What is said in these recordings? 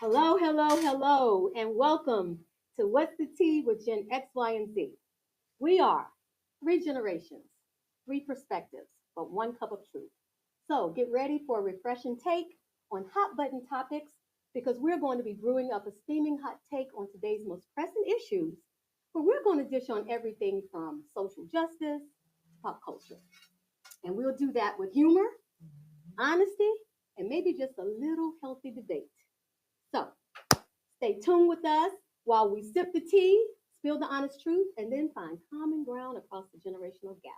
Hello, hello, hello, and welcome to What's the Tea with Gen X, Y, and Z. We are three generations, three perspectives, but one cup of truth. So get ready for a refreshing take on hot button topics because we're going to be brewing up a steaming hot take on today's most pressing issues. But we're going to dish on everything from social justice to pop culture. And we'll do that with humor, honesty, and maybe just a little healthy debate. So stay tuned with us while we sip the tea, spill the honest truth, and then find common ground across the generational gap.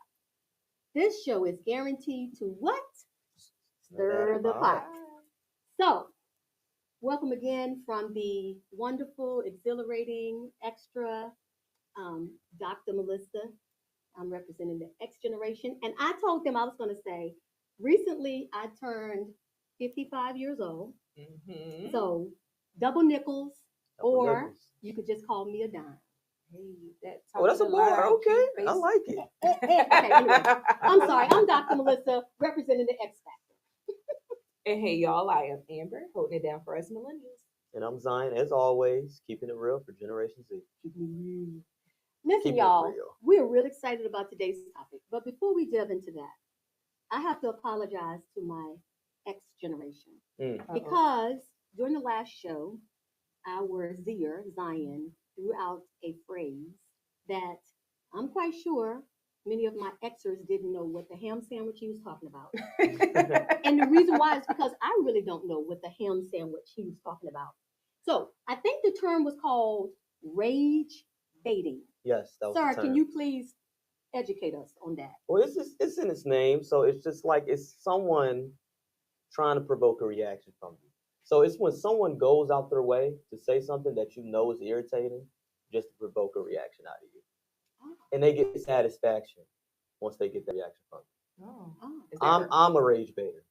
This show is guaranteed to what? Stir the pot. So, welcome again from the wonderful, exhilarating, extra Dr. Melissa. I'm representing the X generation. And I told them I was going to say, recently I turned 55 years old. Mm-hmm. So, double nickels, or you could just call me a dime. Hey, that's a bar. Okay, I like it. Okay, anyway, I'm sorry. I'm Dr. Melissa, representing the X Factor. And hey, y'all, I am Amber, holding it down for us millennials. And I'm Zion, as always, keeping it real for Generation Z. Listen, Keep it y'all, real. we're real excited about today's topic. But before we delve into that, I have to apologize to my X generation because during the last show, our Zier, Zion, threw out a phrase that I'm quite sure many of my Xers didn't know what the ham sandwich he was talking about. And the reason why is because I really don't know what the ham sandwich he was talking about. So I think the term was called rage baiting. Yes, that was Sir, the term. can you please educate us on that? Well, it's in its name, so it's just like it's someone trying to provoke a reaction from you. So it's when someone goes out their way to say something that you know is irritating, just to provoke a reaction out of you, and they get satisfaction once they get that reaction from you. I'm a rage baiter.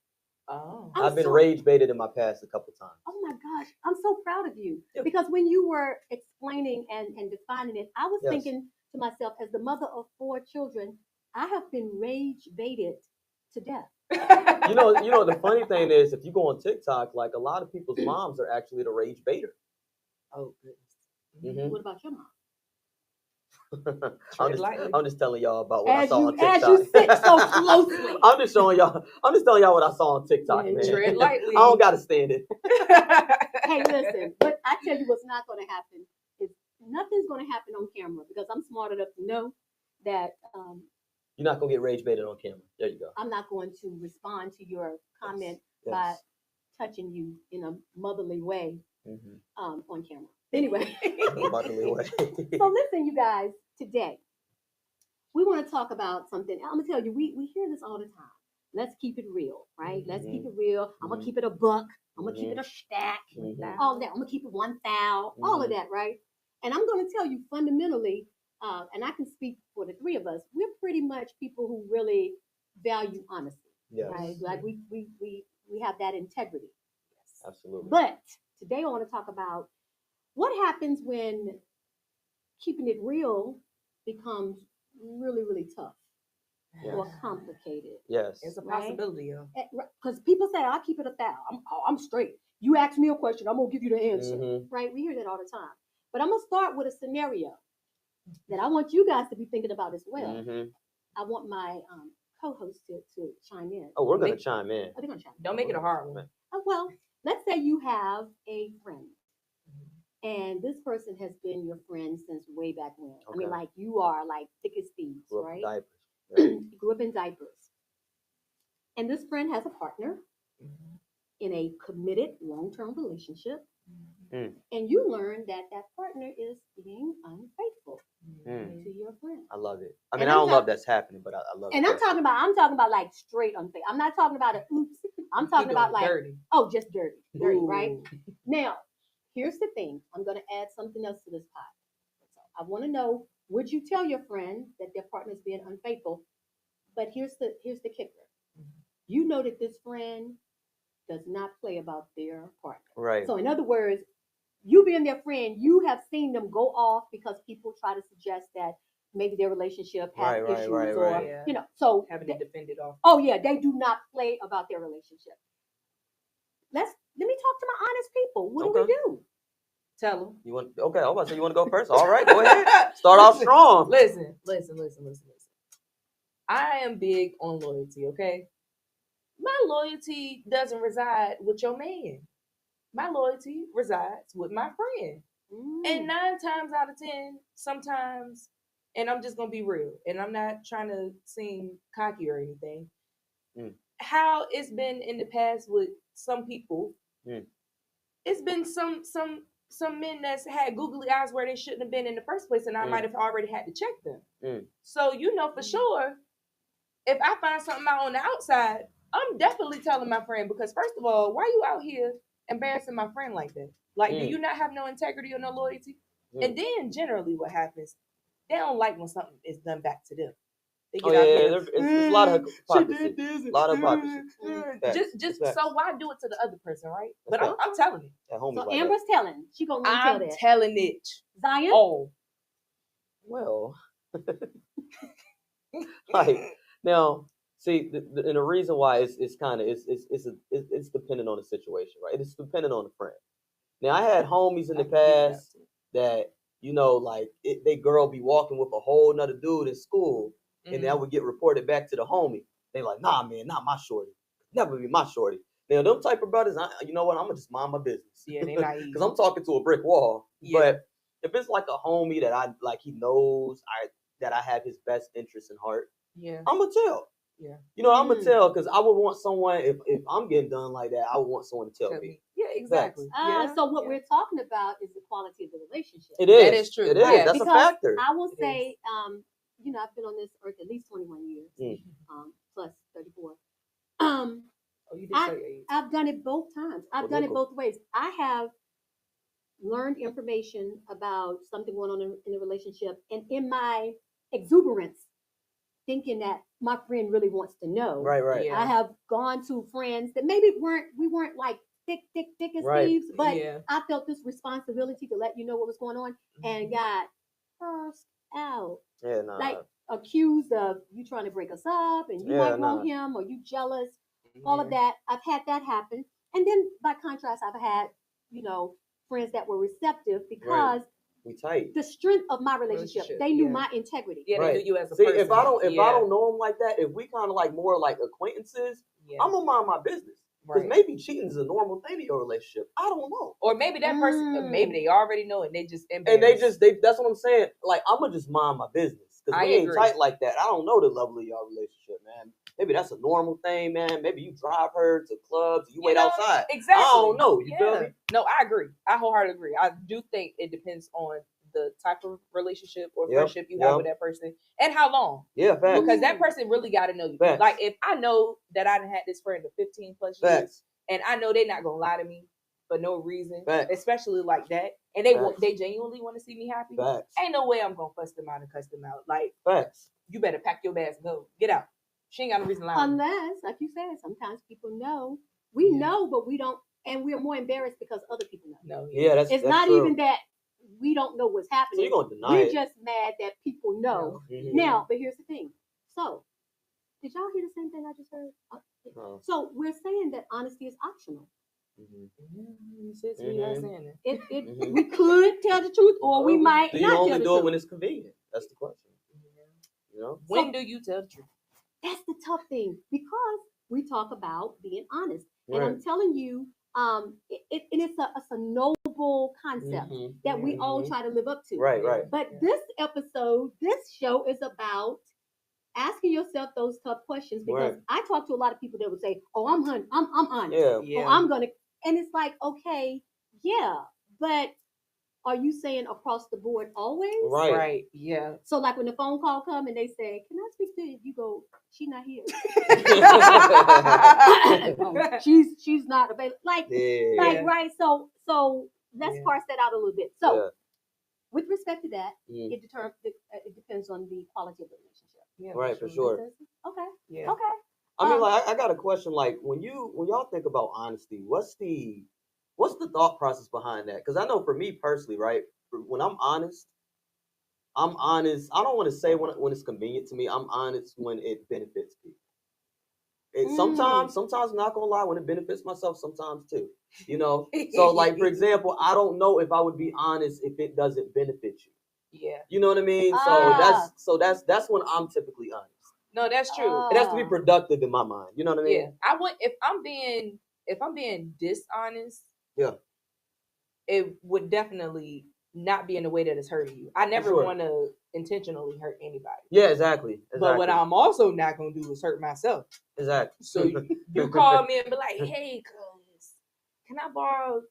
I've been rage baited in my past a couple times. Oh my gosh, I'm so proud of you. Because when you were explaining and defining it, I was thinking to myself, as the mother of 4 children, I have been rage baited to death. You know, the funny thing is, if you go on TikTok, like a lot of people's moms are actually the rage baiter. Oh goodness. Mm-hmm. What about your mom? I'm just telling y'all about what I saw on TikTok. As you sit so closely. I'm just telling y'all what I saw on TikTok, man. Tread lightly. I don't gotta stand it. Hey, listen, but I tell you what's not gonna happen is nothing's gonna happen on camera because I'm smart enough to know that you're not gonna get rage baited on camera. There you go. I'm not going to respond to your comment by touching you in a motherly way on camera. Anyway. Motherly way. So listen, you guys, today we want to talk about something. I'm gonna tell you, we hear this all the time. Let's keep it real, right? Let's keep it real. I'm gonna keep it a buck. I'm gonna keep it a stack. All that. I'm gonna keep it 1,000. All of that, right? And I'm gonna tell you fundamentally, and I can speak for the 3 of us. We're pretty much people who really value honesty, right? Like we have that integrity. Yes, absolutely. But today I want to talk about what happens when keeping it real becomes really, really tough or complicated. Yes. It's a possibility, because people say, I'll keep it 1,000. I'm straight. You ask me a question, I'm going to give you the answer. Right? We hear that all the time. But I'm going to start with a scenario that I want you guys to be thinking about as well. I want my co-host to chime in. Oh, we're going to chime in. Oh, they're going to chime in. Don't make it a hard one. Well, let's say you have a friend. And this person has been your friend since way back when. Okay. I mean, like you are like thick as thieves, right? Grew up in diapers. And this friend has a partner in a committed long-term relationship. And you learn that that partner is being unfaithful to your friend. I love it. I mean, I don't love that's happening, but I love it. And I'm talking about like straight unfaithful. I'm not talking about a oops. I'm talking about like dirty. Oh, just dirty, right? Now. Here's the thing. I'm going to add something else to this pot. So I want to know, would you tell your friend that their partner is being unfaithful? But here's the kicker. You know that this friend does not play about their partner. Right. So in other words, you being their friend, you have seen them go off because people try to suggest that maybe their relationship has issues or you know, so having to defend it off. Oh yeah, they do not play about their relationship. Let me talk to my honest people. what do we do? Tell them. You want? Okay, I was about to say you want to go first. All right, go ahead. Start off strong. Listen. I am big on loyalty, okay? My loyalty doesn't reside with your man. My loyalty resides with my friend. And 9 times out of 10, sometimes, and I'm just gonna be real, and I'm not trying to seem cocky or anything. How it's been in the past with some people, it's been some men that's had googly eyes where they shouldn't have been in the first place, and I might have already had to check them. So for sure, if I find something out on the outside, I'm definitely telling my friend, because first of all, why you out here embarrassing my friend like that? Like, do you not have no integrity or no loyalty? And then generally what happens, they don't like when something is done back to them. They get out here. It's a lot of hypocrisy. A lot of hypocrisy. Just so why do it to the other person, right? But I'm telling it. So Amber's telling. She gonna tell that. I'm telling it. Zion? Oh. Well, like now, see, and the reason why it's kind of it's dependent on the situation, right? It's dependent on the friend. Now, I had homies in the past that like they girl be walking with a whole nother dude in school, and that would get reported back to the homie. They like, nah, man, not my shorty. Never be my shorty. Now, them type of brothers, you know what? I'm gonna just mind my business. Yeah, they naive. Because I'm talking to a brick wall. Yeah. But if it's like a homie that I like, he knows that I have his best interest in heart. Yeah, I'm gonna tell. Yeah, I'm gonna tell, because I would want someone, if I'm getting done like that, I would want someone to tell me. Yeah, exactly. So what we're talking about is the quality of the relationship. It is. That is true. It is. Yeah. That's a factor. I will say, I've been on this earth at least 21 years, plus 34. You did say age. I've done it both times. I've done it both ways. I have learned information about something going on in the relationship, and in my exuberance, thinking that my friend really wants to know. Right. Yeah. I have gone to friends that maybe we weren't like thick as thieves, but I felt this responsibility to let you know what was going on, and got cursed out. Yeah, nah. Like accused of you trying to break us up, and you might want him, or you jealous. All of that. I've had that happen. And then by contrast, I've had, friends that were receptive because we tight. The strength of my relationship. They knew my integrity. Yeah, they knew you as a person. person. If I don't know them like that, if we kind of like more like acquaintances, I'm gonna mind my business. Because maybe cheating is a normal thing in your relationship. I don't know. Or maybe that person, maybe they already know and they just embarrassed. And that's what I'm saying. Like, I'm gonna just mind my business. Because we ain't tight like that. I don't know the level of your relationship, man. Maybe that's a normal thing, man. Maybe you drive her to clubs, you wait outside. Exactly. I don't know. You feel me? No, I agree. I wholeheartedly agree. I do think it depends on the type of relationship or friendship you have with that person and how long. Yeah, facts. Because that person really got to know you. Facts. Like, if I know that I done had this friend for 15 plus years, facts. And I know they're not gonna lie to me for no reason, facts. Especially like that, and they genuinely want to see me happy. Facts. Ain't no way I'm gonna fuss them out and cuss them out. Like, facts. You better pack your bags and go. Get out. She ain't got no reason to lie. Unless, like you said, sometimes people know. We know, but we don't, and we're more embarrassed because other people know. No. Yeah, it's not true. Even that we don't know what's happening. So you're gonna deny We're it. just mad that people know. Mm-hmm. Now, but here's the thing. So, did y'all hear the same thing I just heard? No. So we're saying that honesty is optional. We could tell the truth, or we might do not you only tell the do truth. it when it's convenient? That's the question. When do you tell the truth? That's the tough thing, because we talk about being honest, and I'm telling you, it's a noble concept that we all try to live up to. Right. But this show is about asking yourself those tough questions, because I talk to a lot of people that would say, "Oh, I'm honest. Yeah. Oh, I'm gonna," and it's like, okay, yeah, but are you saying across the board always? Right. Yeah. So like when the phone call come and they say, "Can I speak to you?" You go, "She not here." she's not available. Right. So let's parse that out a little bit. So with respect to that, it depends on the quality of the relationship. Yeah, right, for sure. Okay. Yeah. Okay. I mean, like, I got a question. Like, when y'all think about honesty, what's the thought process behind that? Because I know for me personally, right, when I'm honest. I don't want to say when it's convenient to me. I'm honest when it benefits people. Sometimes I'm not gonna lie, when it benefits myself, sometimes too. You know, so like for example, I don't know if I would be honest if it doesn't benefit you. Yeah. You know what I mean? So that's when I'm typically honest. No, that's true. It has to be productive in my mind. You know what I mean? Yeah. I would if I'm being dishonest. Yeah. It would definitely not be in a way that is hurting you. I never want to intentionally hurt anybody. Yeah, exactly. But what I'm also not gonna do is hurt myself. Exactly. So you call me and be like, "Hey, cuz, can I borrow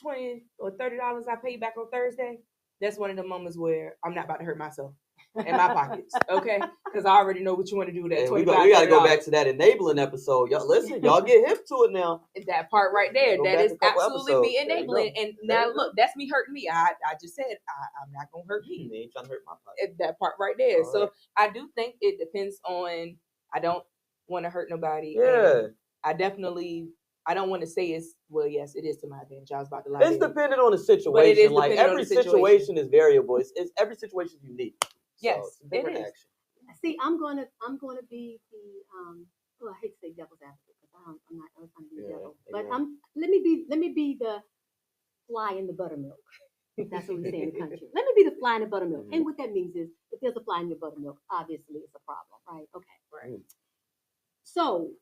$20 or $30 I pay you back on Thursday?" That's one of the moments where I'm not about to hurt myself in my pockets, okay? Because I already know what you want to do with that $25. We got to go back to that enabling episode. Y'all listen, y'all get hip to it now. That part right there, that is absolutely episodes. me enabling. And now look, that's me hurting me. I just said I'm not gonna hurt me. You ain't trying to hurt my pocket. That part right there. All so right. I do think it depends on. I don't want to hurt nobody. Yeah. And I don't want to say it's, well, yes, it is to my advantage. I was about to lie. It's dependent on the situation. Like every situation is variable. It's every situation is unique. So yes, it is. Action. See, I'm gonna be the I hate to say devil's advocate because I'm not trying to be the devil, but let me be the fly in the buttermilk. That's what we say in the country. Let me be the fly in the buttermilk. And what that means is, if there's a fly in your buttermilk, obviously it's a problem, right? Okay. Right. So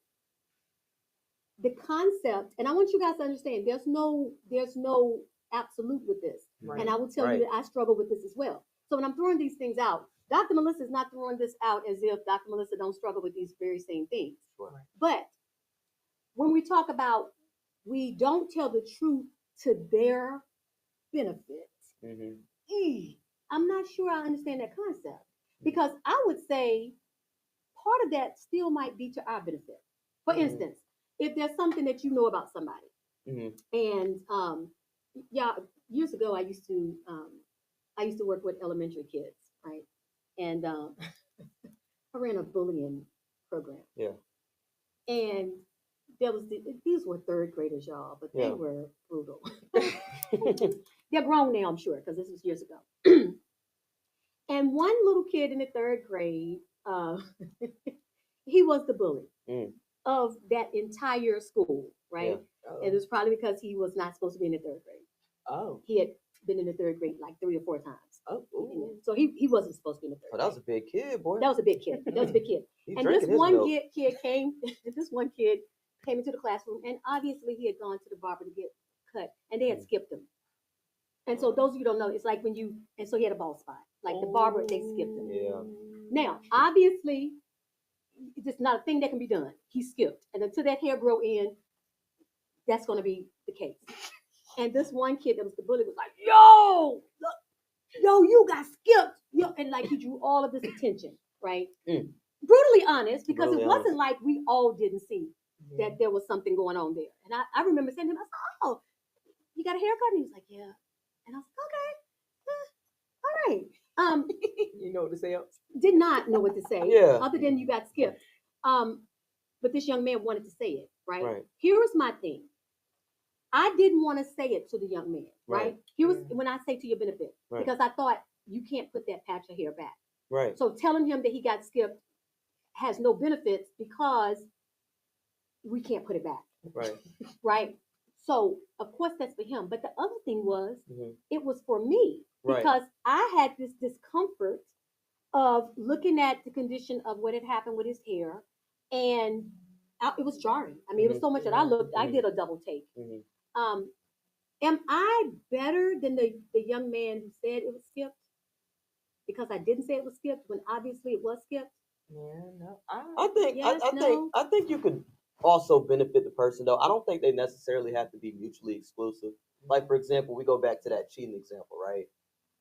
the concept, and I want you guys to understand, there's no absolute with this. Right. And I will tell you that I struggle with this as well. So when I'm throwing these things out, Dr. Melissa is not throwing this out as if Dr. Melissa don't struggle with these very same things. Right. But when we talk about we don't tell the truth to their benefit, I'm not sure I understand that concept. Because I would say part of that still might be to our benefit. For instance, if there's something that you know about somebody, and years ago I used to work with elementary kids, right? And I ran a bullying program. Yeah. And there was these were third graders, y'all, but they were brutal. They're grown now, I'm sure, because this was years ago. And one little kid in the third grade, he was the bully of that entire school, right? Yeah. And it was probably because he was not supposed to be in the third grade. Oh. He had been in the third grade like 3 or 4 times. Oh. So he wasn't supposed to be in the third grade. That was a big kid, boy. That was a big kid. And this one kid came into the classroom, and obviously he had gone to the barber to get cut, and they had skipped him. And so those of you who don't know, it's like so he had a bald spot. Like the barber, they skipped him. Yeah. Now, obviously, it's not a thing that can be done. He skipped. And until that hair grow in, that's going to be the case. And this one kid that was the bully was like, yo, you got skipped. Yo. And like he drew all of this attention, right? Brutally honest, because it wasn't like we all didn't see that there was something going on there. And I remember saying to him, I said, oh, you got a haircut? And he was like, yeah. And I was like, okay, all right. You know what to say else? Did not know what to say. Yeah. Other than you got skipped. But this young man wanted to say it, right? Here was my thing. I didn't want to say it to the young man, right? Here was when I say to your benefit, because I thought you can't put that patch of hair back. Right. So telling him that he got skipped has no benefits because we can't put it back. Right. Right. So, of course, that's for him. But the other thing was, it was for me because I had this discomfort of looking at the condition of what had happened with his hair. And it was jarring. I mean, it was so much that I did a double take. Am I better than the young man who said it was skipped? Because I didn't say it was skipped when obviously it was skipped? Yeah, no. I think you could also benefit the person, though. I don't think they necessarily have to be mutually exclusive. Like, for example, we go back to that cheating example, right?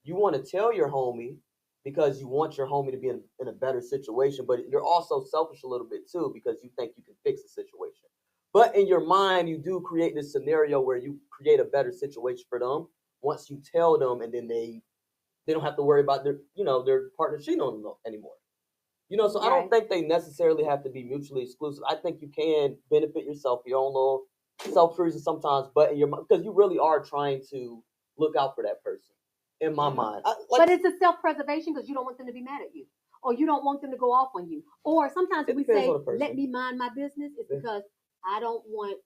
You want to tell your homie because you want your homie to be in a better situation, but you're also selfish a little bit, too, because you think you can fix the situation. But in your mind, you do create this scenario where you create a better situation for them once you tell them, and then they don't have to worry about their partner cheating on them anymore. So I don't think they necessarily have to be mutually exclusive. I think you can benefit yourself, your own little selfish reasons sometimes, but in your mind, because you really are trying to look out for that person. In my mind, but it's a self-preservation because you don't want them to be mad at you, or you don't want them to go off on you. Or sometimes It we depends say, on the person. let me mind my business, it's Yeah. because I don't want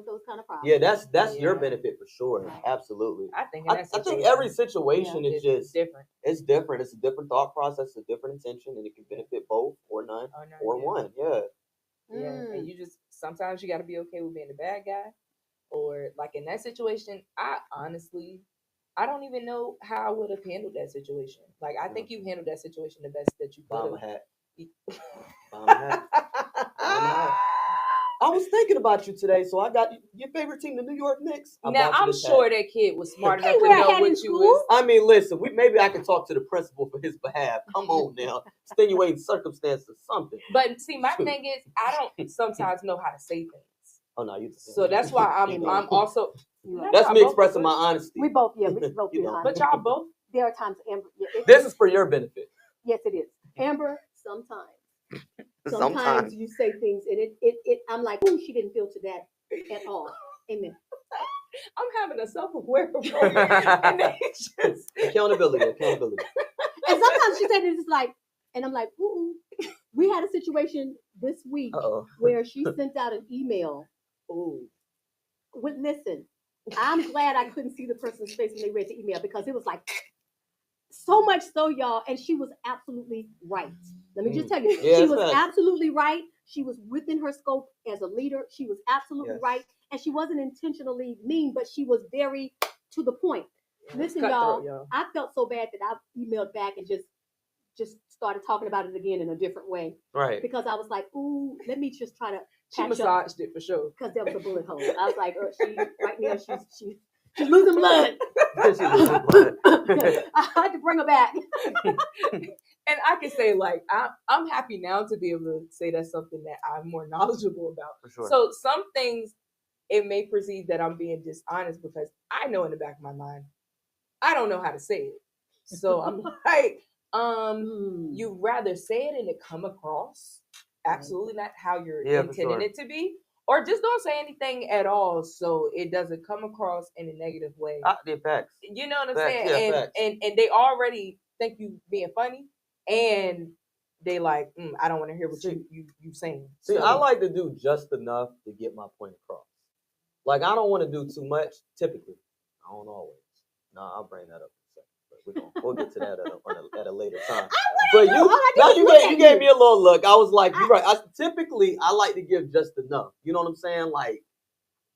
those kind of problems. Yeah, that's your Yeah. benefit for sure. Right. Absolutely. I think in I that think situation, every situation is just different. it's different. It's a different thought process, a different intention, and it can benefit both or none or one. Yeah. Yeah, and you just sometimes you got to be okay with being the bad guy, or like in that situation, I honestly, I don't even know how I would have handled that situation. Like I think you handled that situation the best that you Bomb a could hat. have. Bomb a hat. Bomb a hat. I was thinking about you today, so I got your favorite team, the New York Knicks. Now I'm sure that kid was smart enough to wear a know hat what in you school? was. I mean, listen, maybe I can talk to the principal for his behalf. Come on now, extenuating circumstances, something. But see, my thing is, I don't sometimes know how to say things. Oh no, you. So that's why I'm also. That's me expressing my honesty. We both be honest. But y'all both. There are times, Amber. This is for your benefit. Yes, it is. Amber, sometimes you say things and it I'm like, oh, she didn't feel to that at all. Amen. I'm having a self-aware moment, and they just accountability. And sometimes she said it's like, and I'm like, ooh. We had a situation this week where she sent out an email. Ooh. Listen, I'm glad I couldn't see the person's face when they read the email because it was like so much so, y'all, and she was absolutely right. Let me just tell you, she was absolutely right. She was within her scope as a leader. She was absolutely right. And she wasn't intentionally mean, but she was very to the point. Listen, y'all, I felt so bad that I emailed back and just started talking about it again in a different way. Right. Because I was like, ooh, let me just try to she massaged it for sure. Because there was a bullet hole. I was like, she right now she's losing blood. She's losing blood. I had to bring her back. And I can say, like, I'm happy now to be able to say that's something that I'm more knowledgeable about. For sure. So some things, it may perceive that I'm being dishonest because I know in the back of my mind, I don't know how to say it. So I'm like, you'd rather say it and it come across absolutely not how you're intending it to be, or just don't say anything at all so it doesn't come across in a negative way. The facts. You know what I'm saying? And they already think you being funny, and they like, I don't want to hear what you saying. See, I like to do just enough to get my point across. Like I don't want to do too much. Typically, I don't always. No, I'll bring that up in a second. But we'll get to that at a later time. But you gave me a little look. I was like, you're right. Typically, I like to give just enough. You know what I'm saying? Like,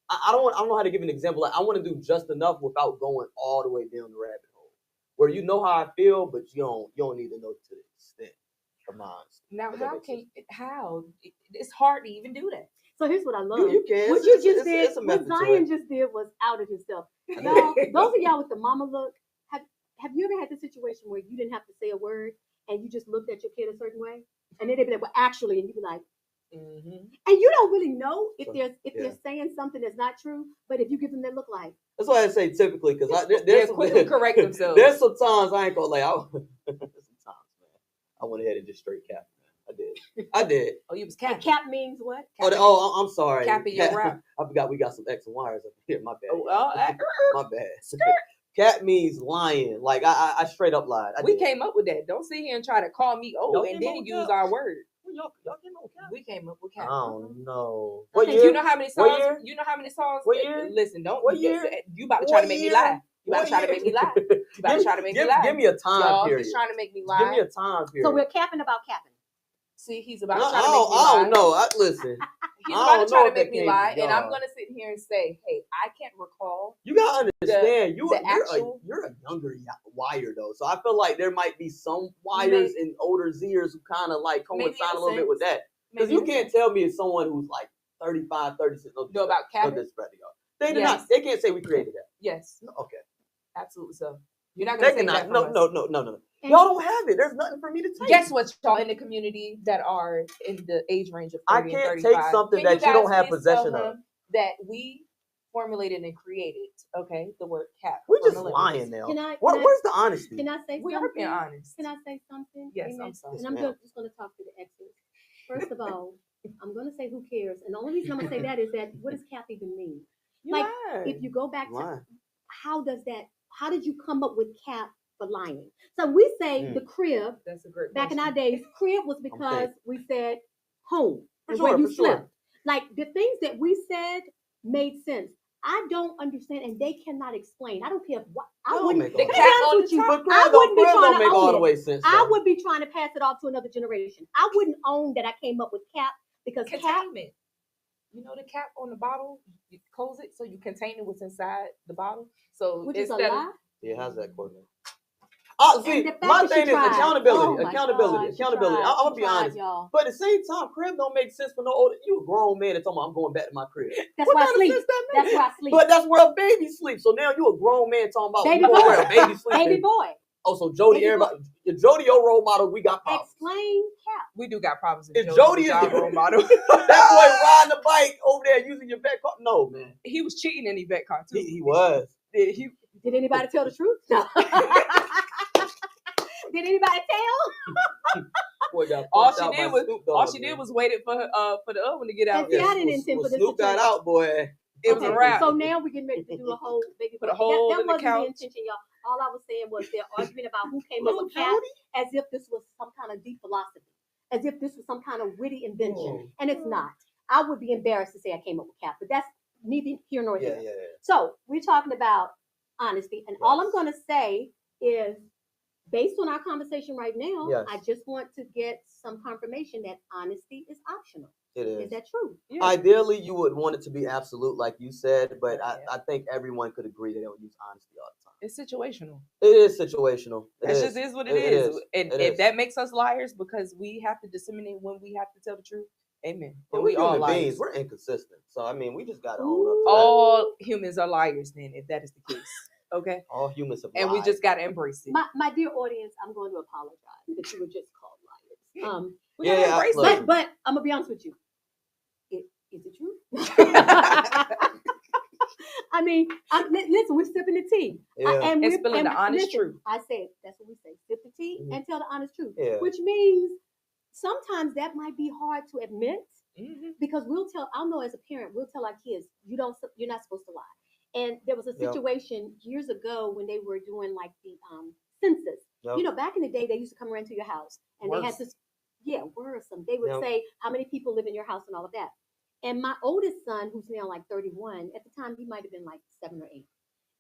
I don't know how to give an example. Like, I want to do just enough without going all the way down the rabbit hole, where you know how I feel, but you don't need to know to the extent of mine. Now, how? It's hard to even do that. So here's what I love. You can. What you just did, what Zion just did was outed himself. Y'all, those of y'all with the mama look, have you ever had the situation where you didn't have to say a word and you just looked at your kid a certain way, and then they'd be like, "Well, actually," and you'd be like, and you don't really know if they're saying something that's not true, but if you give them that look like. That's why I say typically, because they're quickly correct themselves. There's some times I ain't gonna like. Sometimes, man, I went ahead and just straight cap. I did. Oh, you was cap. And cap means what? I'm sorry. Capping your rap. I forgot we got some X and Y's up here. My bad. Oh, my bad. Cap means lying. Like I straight up lied. We came up with that. Don't sit here and try to call me and then use our word. Y'all came up with cap. We came up with cap. I don't know. What year? You know how many songs? You know how many songs? What year? Listen, don't. What year? You about to try to make me lie. You about to try to make me lie. You about to try to make me lie. Give me a time period. He's trying to make me lie. Give me a time period. So we're capping about capping. See, he's about to try to make me lie. I don't know. Listen. He's about to try to make me lie, and I'm going to sit here and say, hey, I can't recall. You got to understand, you're a younger wire, though. So I feel like there might be some wires in older Zers who kind of like coincide a little bit with that. Because you can't tell me it's someone who's like 35, 36. No, about capping. They do not. They can't say we created that. Yes. Okay. Absolutely so. You're not going to say that. No. Y'all don't have it. There's nothing for me to take. Guess what, y'all in the community that are in the age range of 30 and 35. I can't take something that you don't have possession of. That we formulated and created. Okay, the word cap. We're just lying now. Where's the honesty? Can I say something? We are being honest. Can I say something? Yes, I'm sorry. And I'm just going to talk to the exes. First of all, I'm going to say who cares. And the only reason I'm going to say that is that what does cap even mean? If you go back to how did you come up with cap for lying. So we say the crib, That's a great back in question. our days, crib was because we said home and where For you sure. slept. Like the things that we said made sense. I don't understand, and they cannot explain. I don't care what I Don't wouldn't. make The all cat that. on With the you, top. But I crib wouldn't be don't trying to make all own the it. way sense. I though. would be trying to pass it off to another generation. I wouldn't own that I came up with cap because cap. Containment. You know the cap on the bottle? You close it so you contain what's inside the bottle. So Which is a instead of lie. Yeah, how's that coordinate? Oh, see, And the fact my that she thing is tried. accountability. Oh my accountability. God, she accountability. tried. I'm gonna She be tried, honest. y'all. But at the same time, crib don't make sense for no older. You a grown man and talking about I'm going back to my crib. That's What where I kind of sleep. sense that That's makes? where I sleep. But that's where a baby sleeps. So now you a grown man talking about Baby you gonna boy. where a baby sleeps. Baby boy. Oh, so Jody, Baby everybody, Jody, your role model, we got problems. Explain cap. we do got problems. If Jody Jody is is our role model. that boy riding the bike over there using your back car. No, man. He was cheating in Yvette car too. He was. He Did anybody tell the truth? No. Did anybody tell? Boy got all punked she out did by was Snoop all Dogg, she man. did was waited for the other one to get out. And see, I didn't intend for this Snoop to got turn out, boy. It was a wrap. So now we're getting ready to do a whole baby Put a boy. hole that in the wasn't couch. the intention, y'all. All I was saying was they're arguing about who came up with cap, as if this was some kind of deep philosophy, as if this was some kind of witty invention, and it's not. I would be embarrassed to say I came up with cap, but that's neither here nor Yeah, there. yeah, yeah. So we're talking about honesty, and all I'm going to say is, based on our conversation right now, Yes. I just want to get some confirmation that honesty is optional. It is. Is that true? Yeah. Ideally, you would want it to be absolute, like you said, but Yeah. I think everyone could agree that they would use honesty all the time. It's situational. It is situational. That just is what it is. And It if is. that makes us liars because we have to disseminate when we have to tell the truth, amen. But And we're we all human liars. beings. We're inconsistent. So, I mean, we just got to own up to that. All humans are liars then, if that is the case. Okay? All humans have And we lied. just got to embrace it. My dear audience, I'm going to apologize that you were just called liars. We gotta Yeah, embrace look. it. But I'm gonna be honest with you. Is it true? I mean, listen, we're sipping the tea. Yeah. And spilling the honest listen, truth. I said that's what we say: sip the tea Mhm. and tell the honest truth. Yeah. Which means sometimes that might be hard to admit Mhm. because I'll know as a parent, we'll tell our kids, you're not supposed to lie. And there was a Yep. situation years ago when they were doing like the census. Yep. You know, back in the day, they used to come around to your house and they had Worse. this, worrisome. They would Yep. say how many people live in your house and all of that. And my oldest son, who's now like 31, at the time he might have been like 7 or 8.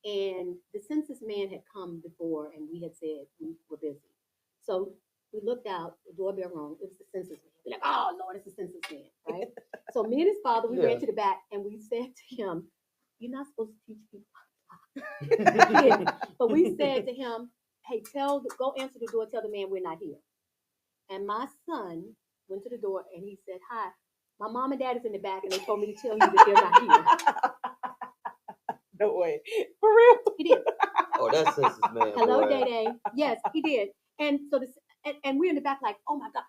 And the census man had come before and we had said we were busy. So we looked out, the doorbell rang, it was the census man. We're like, oh Lord, it's the census man, right? So me and his father, we ran Yeah. to the back and we said to him, you're not supposed to teach people. But we said to him, hey, go answer the door, tell the man we're not here. And my son went to the door and he said, hi, my mom and dad is in the back and they told me to tell you that they're not here. No way. For real? He did. Oh, that's census man. Hello, boy. Day Day. Yes, he did. And so and we're in the back like, oh my God.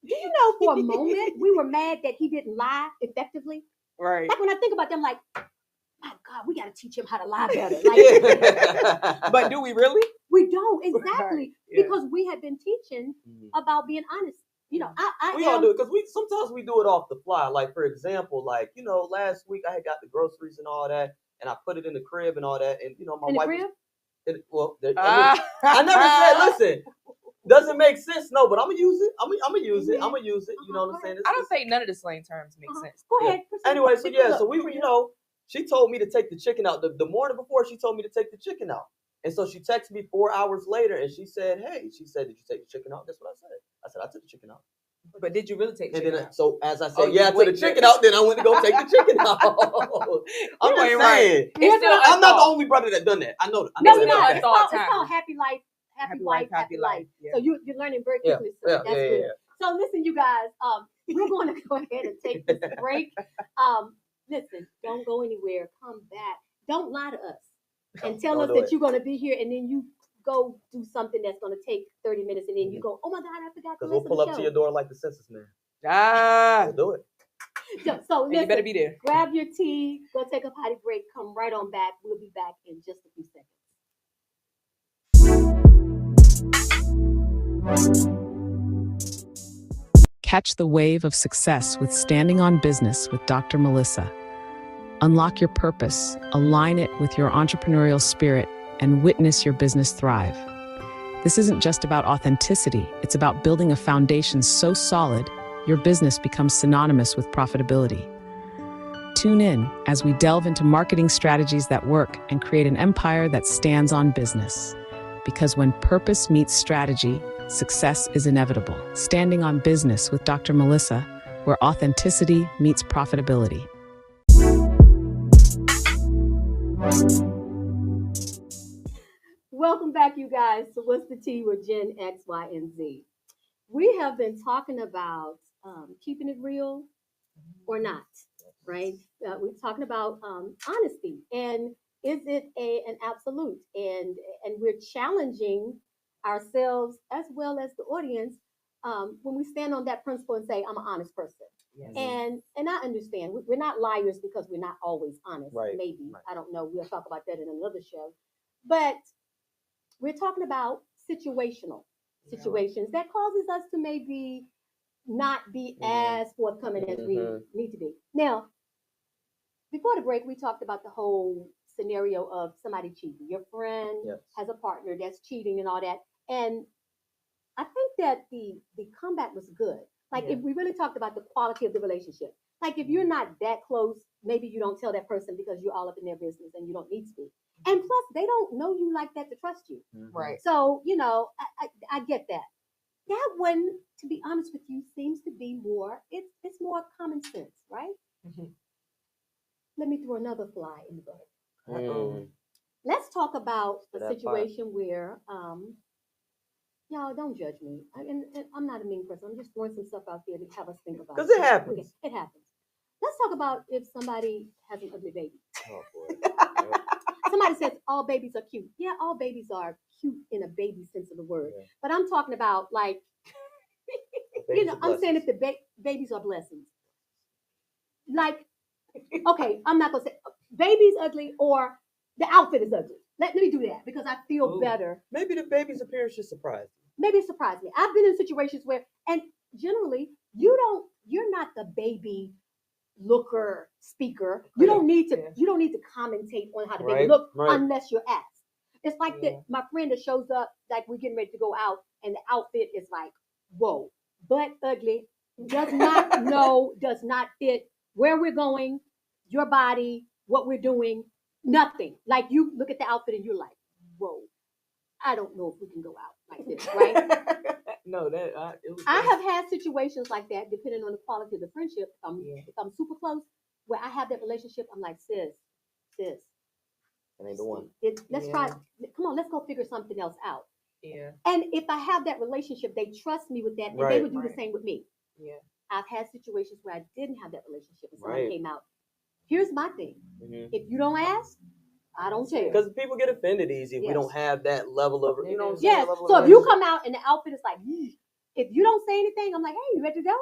Do you know for a moment we were mad that he didn't lie effectively? Right. Like when I think about them, like, my God, we got to teach him how to lie better. Like, But do we really? we don't exactly Yeah. because we had been teaching about being honest. You know, We all do it because sometimes we do it off the fly. Like for example, like last week I had got the groceries and all that, and I put it in the crib and all that, and my in the wife. crib. I never said. Listen, doesn't make sense. No, but I'm gonna use it. I'm gonna use it. I'm gonna use it. You know what I'm saying? I don't think none of the slang terms make sense. Go Yeah. ahead. proceed. Anyway, so yeah, Look, so we, look. she told me to take the chicken out the morning before. She told me to take the chicken out, and so she texted me 4 hours later, and she said, "Hey," she said, "Did you take the chicken out?" That's what I said. I said I took the chicken out. But did you really take the And chicken then, out? so as I said, Oh, yeah, I you took the went- chicken out. Then I went to go take the chicken out. I'm You just ain't right. saying. Here's still what I'm not the unthought. only brother that done that. I know. I No, know you're that. not. Okay. It's called happy life, happy wife, happy life. Yeah. So you're learning very Yeah, quickly. So yeah, that's yeah, good. yeah. So listen, you guys, we're going to go ahead and take this break. Listen, don't go anywhere. Come back. Don't lie to us and tell Don't us do that it. you're going to be here, and then you go do something that's going to take 30 minutes, and then you go, oh my God, I forgot the Because rest we'll of pull the up show. to your door like the census man. Ah. We'll do it. So And you better listen, be there. grab your tea, go take a potty break, come right on back. We'll be back in just a few seconds. Catch the wave of success with Standing on Business with Dr. Melissa. Unlock your purpose, align it with your entrepreneurial spirit, and witness your business thrive. This isn't just about authenticity, it's about building a foundation so solid, your business becomes synonymous with profitability. Tune in as we delve into marketing strategies that work and create an empire that stands on business. Because when purpose meets strategy, success is inevitable. Standing on Business with Dr. Melissa, where authenticity meets profitability. Welcome back, you guys, to What's the Tea with Gen X, Y, and Z. We have been talking about keeping it real or not, right? We're talking about honesty, and is it an absolute? And we're challenging ourselves as well as the audience when we stand on that principle and say, "I'm an honest person." Yes. And I understand we're not liars because we're not always honest. Right. Maybe Right. I don't know. We'll talk about that in another show, but we're talking about situations that causes us to maybe not be as forthcoming as we need to be. Now, before the break, we talked about the whole scenario of somebody cheating. Your friend has a partner that's cheating and all that. And I think that the comeback was good. Like if we really talked about the quality of the relationship. Like if you're not that close, maybe you don't tell that person because you're all up in their business and you don't need to be. And plus, they don't know you like that to trust you. Right. So, I get that. That one, to be honest with you, seems to be more, it's more common sense, right? Mm-hmm. Let me throw another fly in the boat. Mm. Let's talk about a That situation where, y'all don't judge me. And I'm not a mean person. I'm just throwing some stuff out there to have us think about. Because it happens. Okay, it happens. Let's talk about if somebody has an ugly baby. Oh, boy. Somebody says all babies are cute. Yeah, all babies are cute in a baby sense of the word. Yeah. But I'm talking about like, I'm saying if the babies are blessings. Like, okay, I'm not gonna say baby's ugly or the outfit is ugly. Let me do that because I feel better. Maybe the baby's appearance should surprise you. Maybe it surprised me. I've been in situations where, and generally, you're not the baby looker speaker. You don't need to commentate on how the baby look unless you're asked. It's like that my friend that shows up, like we're getting ready to go out, and the outfit is like, whoa, but ugly, does not fit where we're going, your body, what we're doing, nothing. Like you look at the outfit and you're like, whoa, I don't know if we can go out like this, right? No, I have had situations like that, depending on the quality of the friendship. If I'm super close, where I have that relationship, I'm like, sis, that ain't the one. Let's try. Come on, let's go figure something else out. Yeah. And if I have that relationship, they trust me with that, and they would do the same with me. Yeah. I've had situations where I didn't have that relationship, and someone came out. Here's my thing: if you don't ask, I don't tell. Because people get offended easy if we don't have that level of, you know what I'm saying? Yes. So if you come out and the outfit is like, if you don't say anything, I'm like, hey, you ready to go?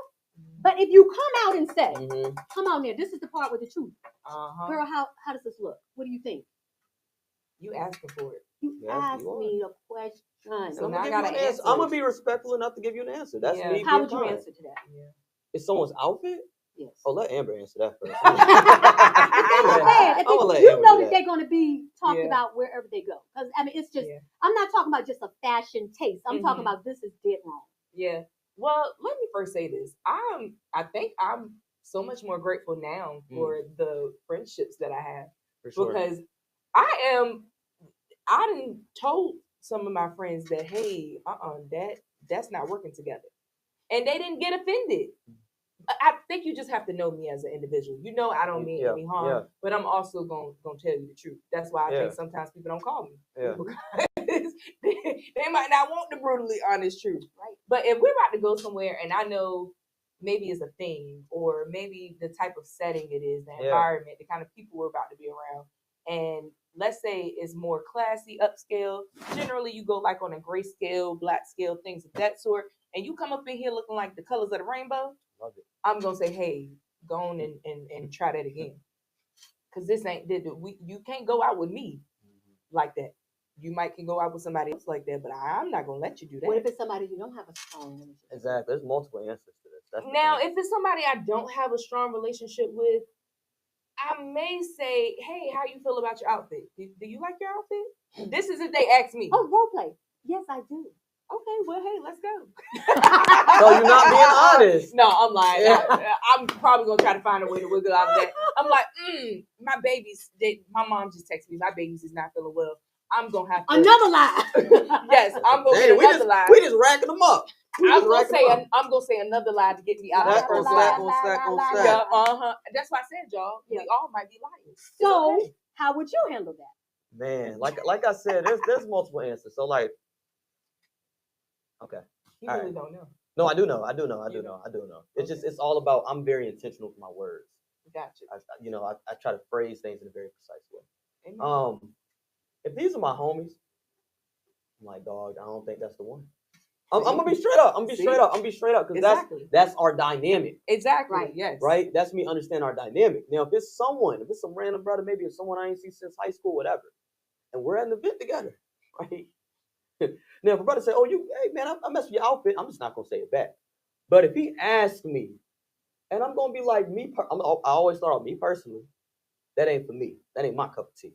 But if you come out and say, come on there, this is the part with the truth. Girl, how does this look? What do you think? You asking for it. You asked me a question. So now I gotta answer. I'm going to be respectful enough to give you an answer. That's me. How would you answer to that? Yeah. Is someone's outfit? Yes. Oh, let Amber answer that first. You know that they're going to be talked about wherever they go. Because, I mean, it's just, I'm not talking about just a fashion taste. I'm talking about this is dead wrong. Yeah. Well, let me first say this. I think I'm so much more grateful now for the friendships that I have. For sure. Because I done told some of my friends that, hey, that's not working together. And they didn't get offended. I think you just have to know me as an individual. You know I don't mean any harm, but I'm also gonna tell you the truth. That's why I think sometimes people don't call me. Because they might not want the brutally honest truth. Right. But if we're about to go somewhere and I know maybe it's a thing or maybe the type of setting it is, the environment, the kind of people we're about to be around, and let's say it's more classy, upscale. Generally, you go like on a gray scale, black scale, things of that sort, and you come up in here looking like the colors of the rainbow. Love it. I'm gonna say, hey, go on and try that again, because this ain't you can't go out with me like that. You can go out with somebody else like that, but I'm not gonna let you do that. What if it's somebody you don't have a strong relationship? Exactly. There's multiple answers to this. Now, if it's somebody I don't have a strong relationship with, I may say, hey, how you feel about your outfit? Do you like your outfit? This is if they ask me. Oh, role play. Yes, I do. Okay, well, hey, let's go. So you're not being honest. No, I'm like, Yeah. I'm probably gonna try to find a way to wiggle out of that. I'm like, my babies. My mom just texted me. My babies is not feeling well. I'm gonna have to Another lie. Yes, I'm gonna Dang, get another lie. we just racking them up. I'm gonna say another lie to get me out of Stack the on first stack lie. on stack on lie, stack. Yeah, That's why I said, y'all, Yeah. we all might be liars. It's So, okay. how would you handle that? Man, like I said, there's multiple answers. So like, okay. You All really right. don't know. No, I do know. It's just it's all about I'm very intentional with my words. Gotcha. I try to phrase things in a very precise way. Amen. If these are my homies, I'm like, dog, I don't think that's the one. I'm gonna be straight up. I'm gonna be straight up because Exactly. that's our dynamic, Exactly. Right. Yes. right? That's me understand our dynamic. Now, if it's some random brother, maybe it's someone I ain't seen since high school, whatever, and we're at an event together, right? Now, if a brother say, "Oh, hey man, I messed with your outfit," I'm just not gonna say it back. But if he asks me, and I'm gonna be like I always start off me personally. That ain't for me. That ain't my cup of tea.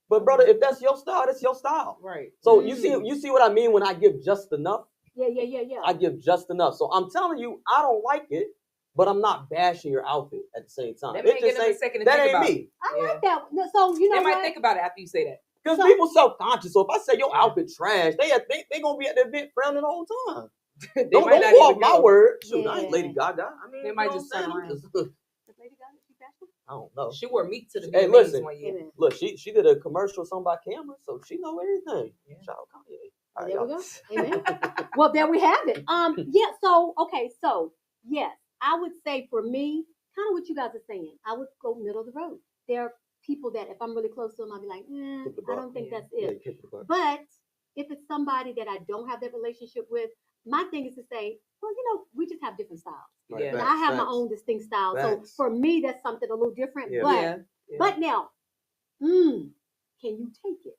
But brother, if that's your style, that's your style. Right. So you see what I mean when I give just enough. Yeah. I give just enough. So I'm telling you, I don't like it, but I'm not bashing your outfit at the same time. That may give them a second to that think ain't about me. I like that. So you know They might what? think about it after you say that. Because So- people self-conscious. So if I say your Yeah. outfit trash, they gonna be at the event frowning the whole time. They Don't might not go off even my go. word. Shoot, I ain't Yeah. Lady Gaga. I mean, They might you know just what I'm turn saying? around. Is Lady Gaga, she fashionable? I don't know. She wore meat to the Hey, VMAs listen. one year. Amen. Look, she did a commercial song by Cameron, so she know everything. Yeah. Shout out Kanye. All right, There we y'all. go. Amen. Well, there we have it. Yeah. So okay. So yes, I would say for me, kind of what you guys are saying. I would go middle of the road. There are people that if I'm really close to them, I'll be like, Kick the I butt. don't think Yeah. that's Yeah, it. kick the butt. But if it's somebody that I don't have that relationship with, my thing is to say, well, we just have different styles. Right, Yeah. And facts, I have my facts. own distinct style. Facts. So for me, that's something a little different. Yeah. But Yeah. but now, can you take it?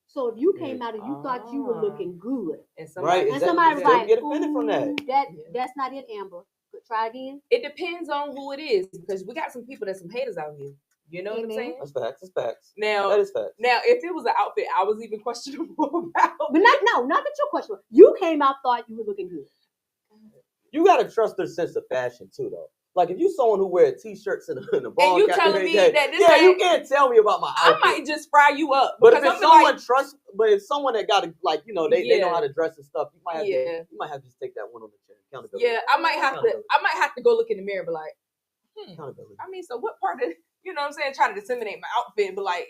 So if you came out and you thought you were Ah. looking good, And Right, and exactly. somebody was Don't like, get offended from that. "Ooh, Yeah. that's not it, Amber. But try again." It depends on who it is because we got some people that's some haters out here. You know what I'm Amen. saying? That's facts. That's facts. Now, That is facts. if it was an outfit I was even questionable about, But not that your question. You came out thought you were looking good. You gotta trust their sense of fashion too, though. Like if you someone who wear t-shirts in a ball and you cap telling every me day, that this yeah, you ain't, can't tell me about my I outfit. might just fry you up. But if because it's I'm someone but if someone that got to they know how to dress and stuff, you might have Yeah. you might have to just take that one on the chin. Accountability. yeah, I might have to go look in the mirror and be like, Accountability. I mean, so what part of, you know what I'm saying, try to disseminate my outfit, but like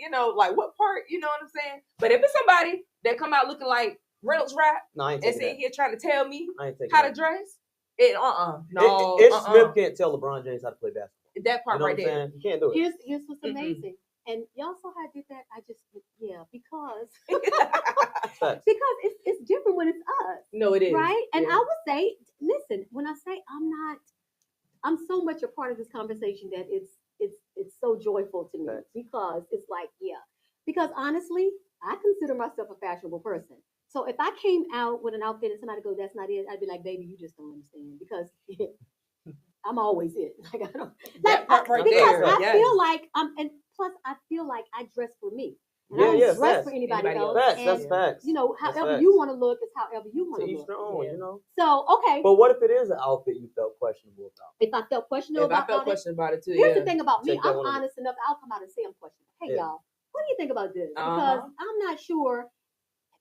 what part, you know what I'm saying? But if it's somebody that come out looking like Reynolds Rap No, I ain't and taking sit here trying to tell me that. I ain't taking how that. to dress, no, If Smith can't tell LeBron James how to play basketball, that part you know right what I'm there. saying? You can't do it. Here's what's Mm-mm. amazing. And y'all saw how I did that. I just because Facts. because it's different when it's us. No, it is. Right? And Yeah. I would say, listen, when I say I'm so much a part of this conversation that it's so joyful to me Right. because it's like, because honestly, I consider myself a fashionable person. So if I came out with an outfit and somebody go, that's not it, I'd be like, baby, you just don't understand because I'm always it. Like I don't That part right because there. I Yes. feel like and plus I feel like I dress for me. And Yeah, I don't yeah, dress facts. for anybody Anybody else. else. Facts. And That's facts. That's however facts. you want to look is however you want To to each look. their own, Yeah. you know. So okay, But what if it is an outfit you felt questionable about? if I felt questionable If I about felt it, questioned about it too, here's yeah. the thing about me. Take that I'm one on. honest enough. I'll come out and say I'm questionable. Hey Yeah. y'all, what do you think about this? Uh-huh. Because I'm not sure.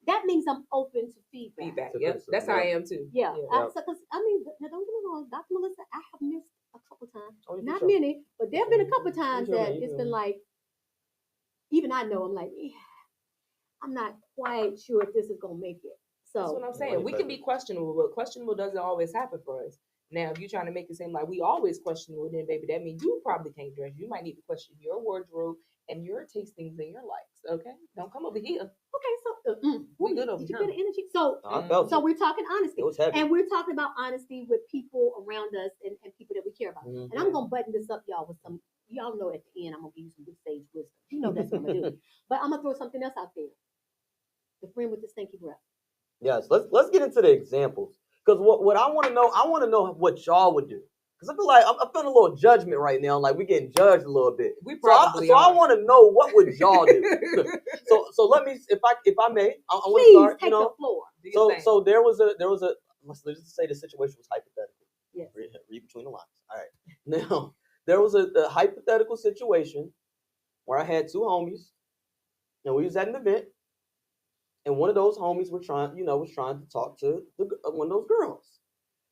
That means I'm open to feedback. To Yep. criticism, That's how I yeah. am too. Yeah. Yeah. Because I mean, now don't get me wrong, Dr. Melissa, I have missed a couple times. Oh, you Not sure? many, but there have been a couple times You that doing, it's you been doing. like, even I know I'm like, I'm not quite sure if this is gonna make it. That's So what I'm Yeah, saying. way We can better. be questionable, but questionable doesn't always happen for us. Now, if you're trying to make it seem like we always questionable, then baby, that means you probably can't dress. You might need to question your wardrobe and your tastings and your likes. Okay, don't come over here. okay, so We good over did you here. feel the energy? So I felt so it. we're talking honesty. It was heavy. And we're talking about honesty with people around us and people that we care about. Mhm. And I'm gonna button this up, y'all, with some. Y'all know at the end I'm gonna give you some good sage wisdom. You know that's what I'm gonna do. But I'm gonna throw something else out there. The friend with the stinky breath. Yes, let's get into the examples. Because what I want to know what y'all would do. Because I feel like I'm feeling a little judgment right now. Like, we're getting judged a little bit. We So I probably are. want to know, what would y'all do? So let me, if I may, I want to Please start. take the floor. Do your thing. So there was a let's just say the situation was hypothetical. Yes. Read between the lines. All right. Now there was a hypothetical situation where I had two homies, and we was at an event, and one of those homies was trying to talk to one of those girls,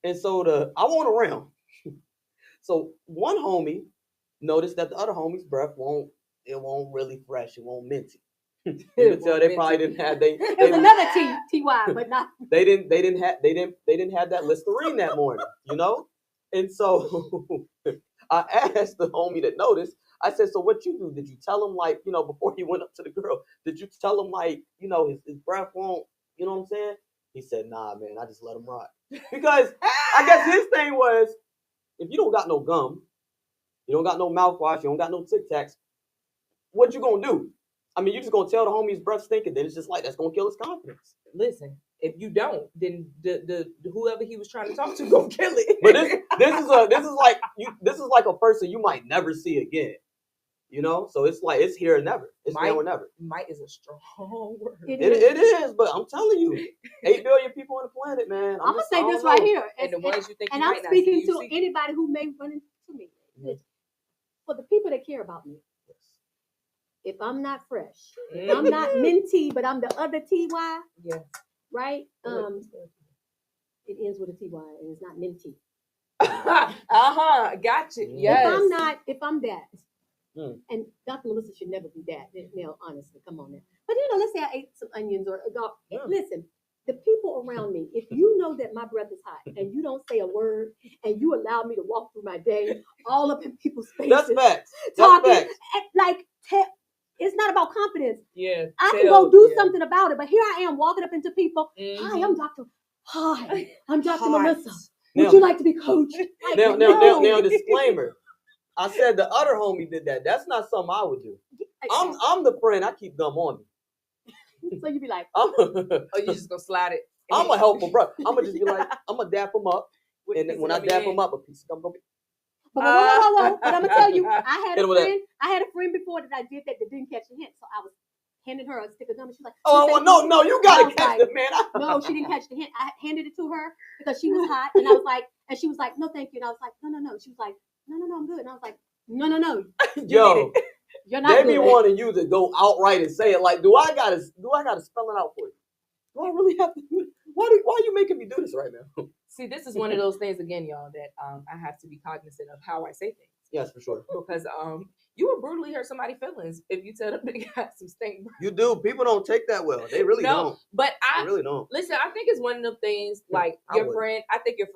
and so I won't around. So one homie noticed that the other homie's breath won't really fresh, it won't minty. You can tell they probably didn't have It was another TY, but not. They didn't have that Listerine that morning, And so I asked the homie that noticed. I said, "So what you do? Did you tell him, like, before he went up to the girl? Did you tell him, like, his breath won't? You know what I'm saying?" He said, "Nah, man, I just let him rock." Because I guess his thing was, if you don't got no gum, you don't got no mouthwash, you don't got no Tic Tacs, what you gonna do? I mean, you just gonna tell the homie's breath stinking, then it's just like, that's gonna kill his confidence. Listen, if you don't, then the whoever he was trying to talk to gonna kill it. But this is like a person you might never see again. So it's like, it's here and never. It's now or never. Might is a strong word. It is, but I'm telling you, 8 billion people on the planet, man. I'm gonna say this right here, And the ones you think and you I'm might not speaking see, to you see. anybody who may run into me. For the people that care about me, if I'm not fresh, if I'm not minty, but I'm the other TY, Yeah. right? It ends with a TY and it's not minty. Gotcha. Yes. If I'm that, and Dr. Melissa should never be that. Now, honestly, come on now. But let's say I ate some onions or listen, the people around me, if you know that my breath is hot and you don't say a word and you allow me to walk through my day all up in people's faces, that's facts. Talking, that's facts. It's not about confidence. Yeah. I can go do something about it, but here I am walking up into people. Hi, I'm Dr. Melissa. Would you like to be coached? Now, disclaimer. I said the other homie did that. That's not something I would do. I'm the friend. I keep gum on me. So you be like, you just gonna slide it. I'm a helpful bro. I'm gonna just be like, I'm gonna dap him up, and when I dap him up, a piece of gum. But I'm gonna tell you, I had a friend before that I did that didn't catch the hint, so I was handing her a stick of gum, and she's like, "Oh, no, you gotta catch the man." No, she didn't catch the hint. I handed it to her because she was hot, and I was like, and she was like, "No, thank you," and I was like, "No." She was like, "No, I'm good," and I was like, "No." Yo, you're not. They good. be wanting you to go outright and say it. Like, do I gotta spell it out for you? Do I really have to do it? Why are you making me do this right now? See, this is one of those things again, y'all, that I have to be cognizant of how I say things. Yes, for sure. Because you will brutally hurt somebody's feelings if you tell them they got some stink breath. You do. People don't take that well. They really don't. But they really don't. Listen, I think it's one of them things, like, I think your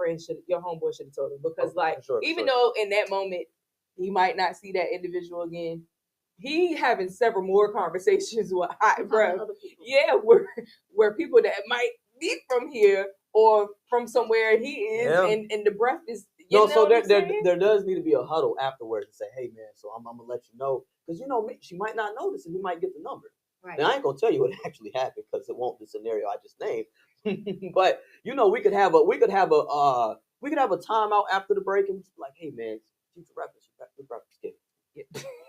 homeboy should have told him. Because, even though in that moment he might not see that individual again, he having several more conversations with hot breath. Yeah, where people that might be from here or from somewhere he is, and the breath is. So there does need to be a huddle afterwards to say, "Hey man, so I'm gonna let you know, because she might not notice and we might get the number." Right. Now I ain't gonna tell you what actually happened because it won't the scenario I just named. But we could have a timeout after the break and just be like, "Hey man, keep the breakfast kicking."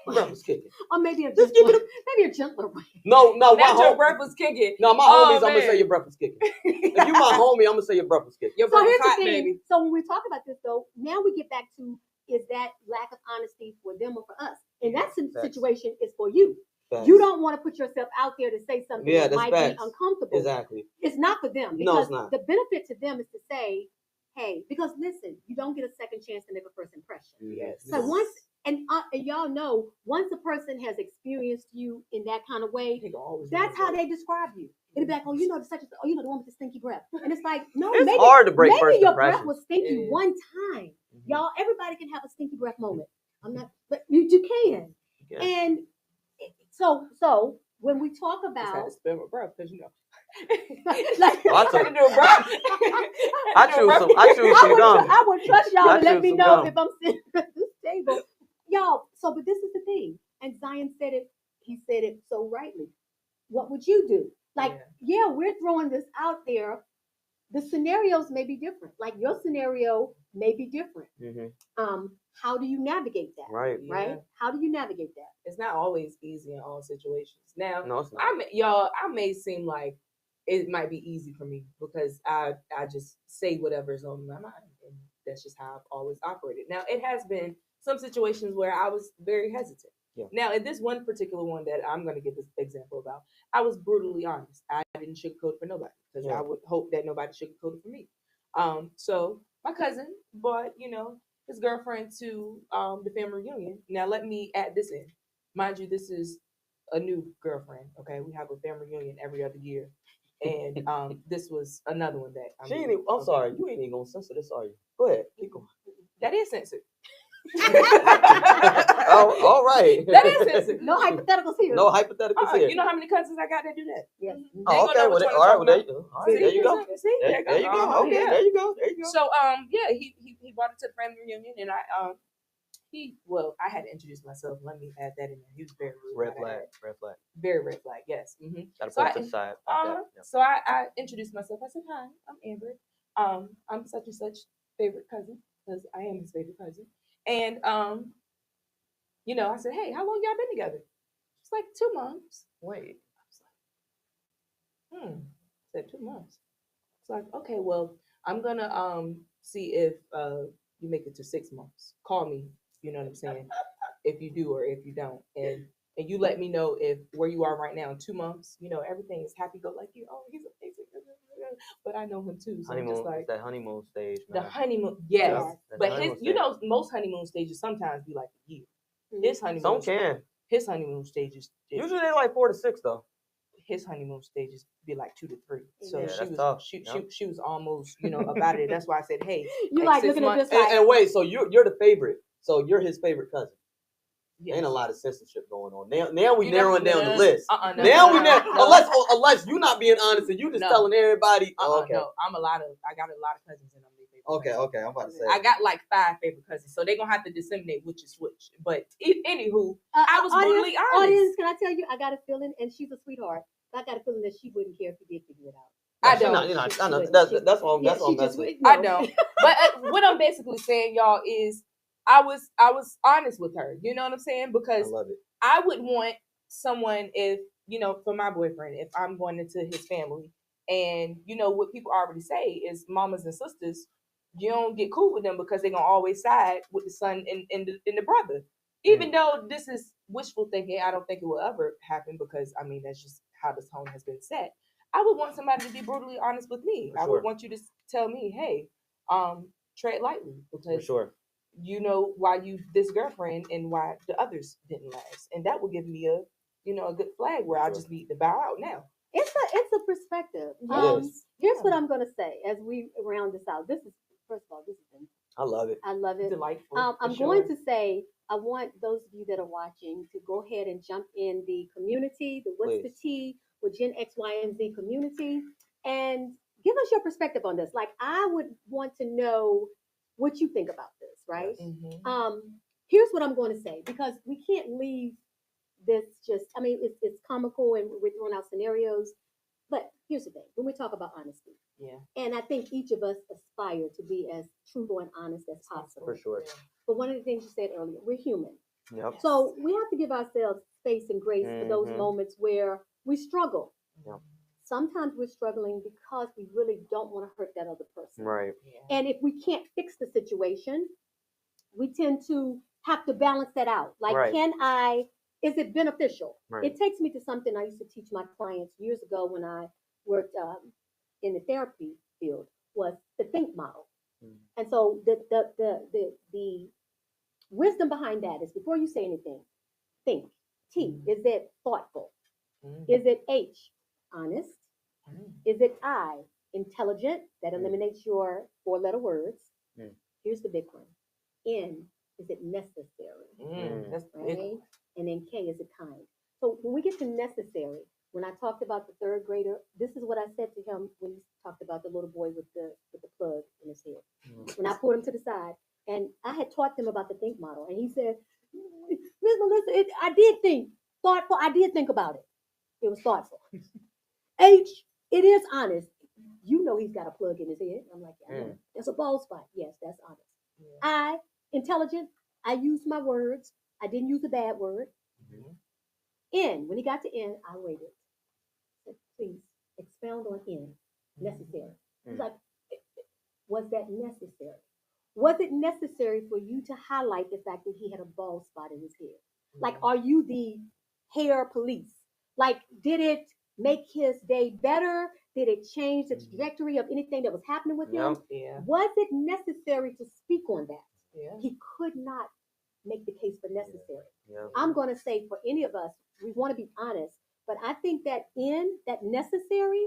Breakfast kicking. Or maybe a gentler way. No, your breath was kicking. No, my homies, I'm gonna say your breath was kicking. If you my homie, I'm gonna say your breath was kicking. Your breath was hot, baby. So when we talk about this, though, now we get back to, is that lack of honesty for them or for us? And that situation is for you. Facts. You don't want to put yourself out there to say something that might be uncomfortable. Exactly. It's not for them. No, it's not. The benefit to them is to say, hey, because listen, you don't get a second chance to make a first impression. Yes. So once, and y'all know, once a person has experienced you in that kind of way, that's how they describe you. It'll be like, oh, the one with the stinky breath. And it's like, no, it's hard to break maybe first your impressions. breath was stinky one time. Mm-hmm. Y'all, everybody can have a stinky breath moment. I'm not, but you can. Yeah. And so when we talk about, I spell my breath because I choose some gum. I would trust y'all to let me know if I'm sitting at this table. Y'all, but this is the thing. And Zion said it, he said it so rightly. What would you do? We're throwing this out there. The scenarios may be different. Like your scenario, may be different. Mm-hmm. How do you navigate that? Right. Yeah. Right? How do you navigate that? It's not always easy in all situations. Now, No, it's not. I may seem like it might be easy for me because I just say whatever's on my mind, and that's just how I've always operated. Now, it has been some situations where I was very hesitant. Yeah. Now, in this one particular one that I'm going to give this example about, I was brutally honest. I didn't sugarcoat it for nobody because Yeah. I would hope that nobody sugarcoated for me. So my cousin brought, his girlfriend to the family reunion. Now, let me add this in. Mind you, this is a new girlfriend. Okay, we have a family reunion every other year, and this was another one that She ain't even, I'm sorry, you ain't even gonna censor this, are you? Go ahead, keep going. That is censored. Oh, all right. That is censored. No hypotheticals here. No hypotheticals here. You know how many cousins I got that do that? Yes. Oh, okay. Well, all right. Well, there you go. See, There you go. Uh-huh, Okay. yeah. There you go. There you go. So yeah, he brought it to the family reunion, and I had to introduce myself. Let me add that in there. He was very rude. Red flag. Red flag. Very red flag. Yes. Mm-hmm. Gotta So put it to the side. Like that. Yeah. So I introduced myself. I said, "Hi, I'm Amber. I'm such and such favorite cousin because I am his favorite cousin." And I said, "Hey, how long y'all been together?" It's like 2 months. Wait. I was like, I said 2 months. It's like, okay, well, I'm gonna see if you make it to 6 months. Call me. You know what I'm saying? If you do or if you don't, and you let me know if where you are right now in 2 months. Everything is happy go lucky. Oh, he's amazing. But I know him too. So Honeymoon. I'm just like It's that honeymoon stage. the Man. honeymoon. Yes, Yeah, but honeymoon his, stage. most honeymoon stages sometimes be like a year. Mhm. His honeymoon. Some can. His honeymoon stages. Usually they like 4 to 6 though. His honeymoon stages be like 2 to 3. So Yeah, she that's was tough. she was almost about it. That's why I said, hey, You like 6 looking at months. this like, And wait, so you're the favorite. So you're his favorite cousin. Yes. Ain't a lot of censorship going on. Now we You narrowing know- down the list. No, Now no, we no, narrow. no. Unless you're not being honest and you just No. telling everybody. Okay. No, I got a lot of cousins and I'm their favorite. Okay. cousin. Okay. I'm about to say. I got like 5 favorite cousins, so they're gonna have to disseminate which is which. But anywho, I was brutally honest. Audience, can I tell you? I got a feeling, and she's a sweetheart. I got a feeling that she wouldn't care if you did figure it out. I She's don't. not- you're not- She I know. wouldn't. That's all. Yeah, That's all. she just Messing. would- I no. don't. But what I'm basically saying, y'all, is I was honest with her. You know what I'm saying? I Because love it. I would want someone if, for my boyfriend, if I'm going into his family and, what people already say is mamas and sisters, you don't get cool with them because they're going to always side with the son and the brother. Even though this is wishful thinking, I don't think it will ever happen because, that's just how the tone has been set. I would want somebody to be brutally honest with me. For I sure. would want you to tell me, hey, tread lightly For because sure. you know why you this girlfriend and why the others didn't last, and that will give me a good flag where I Sure. just need to bow out now. It's a perspective. Yes. Here's what I'm gonna say as we round this out. This is first of all, this is I love it. I love it. Delightful. I'm going to say I want those of you that are watching to go ahead and jump in the community, the What's the Please. Tea with Gen X, Y, and Z community, and give us your perspective on this. Like, I would want to know what you think about this, right? Yes. Here's what I'm going to say because we can't leave this just. It's comical and we're throwing out scenarios, but here's the thing: when we talk about honesty, Yeah. and I think each of us aspire to be as truthful and honest as possible. For sure. But one of the things you said earlier, we're human. Yep. So we have to give ourselves space and grace for those Mhm. moments where we struggle. Yep. Sometimes we're struggling because we really don't want to hurt that other person. Right. Yeah. And if we can't fix the situation, we tend to have to balance that out. Like, Right. is it beneficial? Right. It takes me to something I used to teach my clients years ago when I worked in the therapy field, was the think model. And so the wisdom behind that is before you say anything, think. T, is it thoughtful? Is it H, honest? Is it I, intelligent? That eliminates your 4-letter words. Here's the big one. N, is it necessary? That's Right? big. And then K, is it kind? So when we get to necessary, when I talked about the 3rd grader, this is what I said to him when he talked about the little boy with the plug in his head. When I pulled him to the side, and I had taught them about the think model, and he said, Miss Melissa, I did think about it. It was thoughtful. H, it is honest. you know he's got a plug in his head. I'm like, yeah, I know. That's a bald spot. Yes, that's honest. Yeah. Intelligent. I used my words. I didn't use a bad word. When he got to N, I waited. I said, please expound on N. Necessary. He's like, was that necessary? Was it necessary for you to highlight the fact that he had a bald spot in his head? Like, are you the hair police? Like, did it make his day better? Did it change the trajectory of anything that was happening with him? Yeah. Was it necessary to speak on that? Yeah. He could not make the case for necessary. Yeah. I'm going to say for any of us, we want to be honest, but I think that that necessary,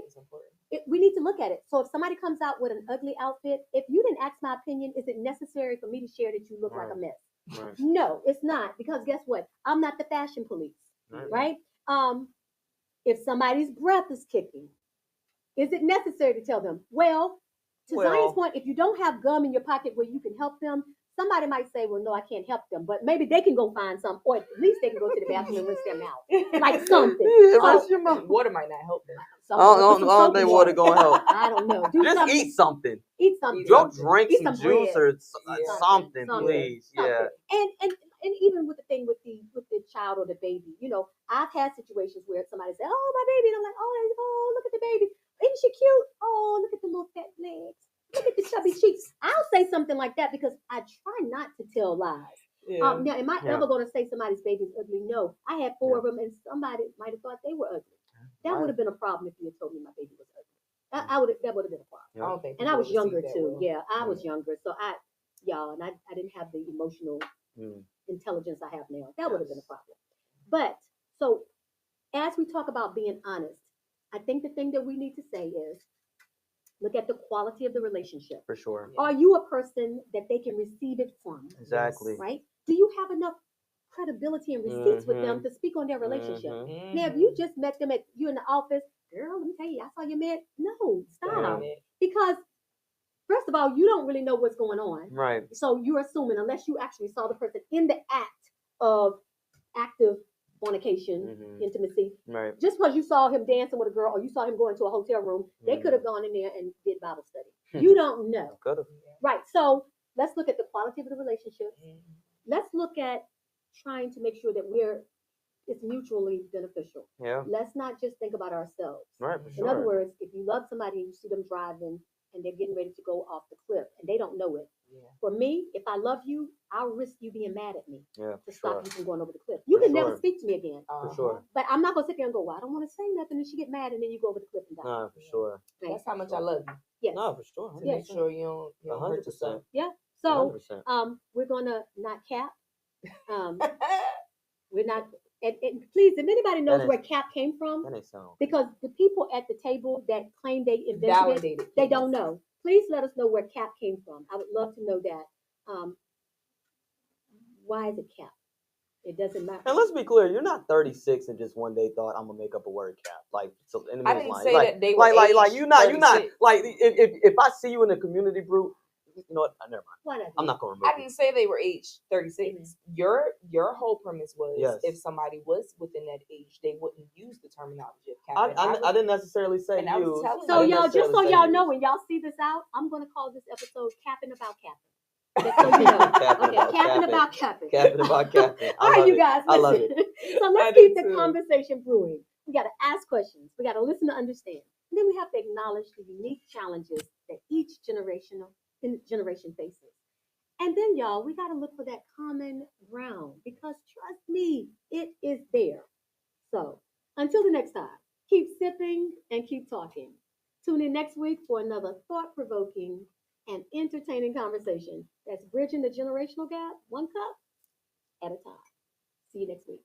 we need to look at it. So if somebody comes out with an ugly outfit, if you didn't ask my opinion, is it necessary for me to share that you look like a mess? Right. No, it's not, because guess what? I'm not the fashion police, right? If somebody's breath is kicking, is it necessary to tell them? Well, to Zion's point, if you don't have gum in your pocket where you can help them, somebody might say, well, no, I can't help them, but maybe they can go find some, or at least they can go to the bathroom and rinse their mouth, like something. Water might not help them. I don't think water gonna help. I don't know. Just eat something. Eat something. Go drink Eat some bread. juice or something, please. Something. Yeah. And even with the thing with the child or the baby, you know, I've had situations where somebody said, "Oh, my baby," and I'm like, "Oh, look at the baby. Isn't she cute? Oh, look at the little fat legs. Look at the chubby cheeks." I'll say something like that because I try not to tell lies. Now, am I ever going to say somebody's baby's ugly? No. I had 4 of them, and somebody might have thought they were ugly. That would have been a problem if you had told me my baby was ugly. That would have been a problem. I don't think. And I was younger too. Yeah, I was younger, so I didn't have the emotional intelligence I have now. That would have been a problem. But so as we talk about being honest, I think the thing that we need to say is look at the quality of the relationship. For sure. Are you a person that they can receive it from? Exactly. Right? Do you have enough credibility and receipts with them to speak on their relationship? Now, if you just met them you in the office, girl, let me tell you, I saw your man. No, stop. Because first of all, you don't really know what's going on. Right. So you're assuming, unless you actually saw the person in the act of active fornication, intimacy. Right. Just because you saw him dancing with a girl or you saw him go into a hotel room, they could have gone in there and did Bible study. You don't know. Could have. Right. So let's look at the quality of the relationship. Let's look at trying to make sure that it's mutually beneficial. Yeah. Let's not just think about ourselves. Right. For sure. In other words, if you love somebody and you see them driving and they're getting ready to go off the cliff and they don't know it. Yeah. For me, if I love you, I'll risk you being mad at me to stop you from going over the cliff. You can never speak to me again. For sure. But I'm not going to sit there and go, well, I don't want to say nothing. And she get mad and then you go over the cliff and die. No, for sure. Right. That's how much I love you. Yes. No, for sure. To make sure you don't hurt yourself. Yeah. So 100%. We're going to not cap. We're not. And please, if anybody knows where cap came from, because the people at the table that claim they invented it, they don't know. Please let us know where cap came from. I would love to know that. Why is it cap? It doesn't matter. And let's be clear, you're not 36 and just one day thought I'm gonna make up a word cap. Like, so in the I didn't line. say like, that they were you're not like if I see you in a community group, you know what? Never mind. I'm not gonna remember. I didn't say they were aged 36. Your whole premise was if somebody was within that age, they wouldn't use the terminology of cap. I didn't necessarily say you. So y'all, just so y'all know, when y'all see this out, I'm gonna call this episode "Capping About Capping." Just so you know. Capping about capping. Capping about capping. All right, you guys, listen. I love it. So let's keep the conversation brewing. We got to ask questions. We got to listen to understand. And then we have to acknowledge the unique challenges that each generation faces. And then, y'all, we got to look for that common ground because trust me, it is there. So until the next time, keep sipping and keep talking. Tune in next week for another thought-provoking and entertaining conversation that's bridging the generational gap one cup at a time. See you next week.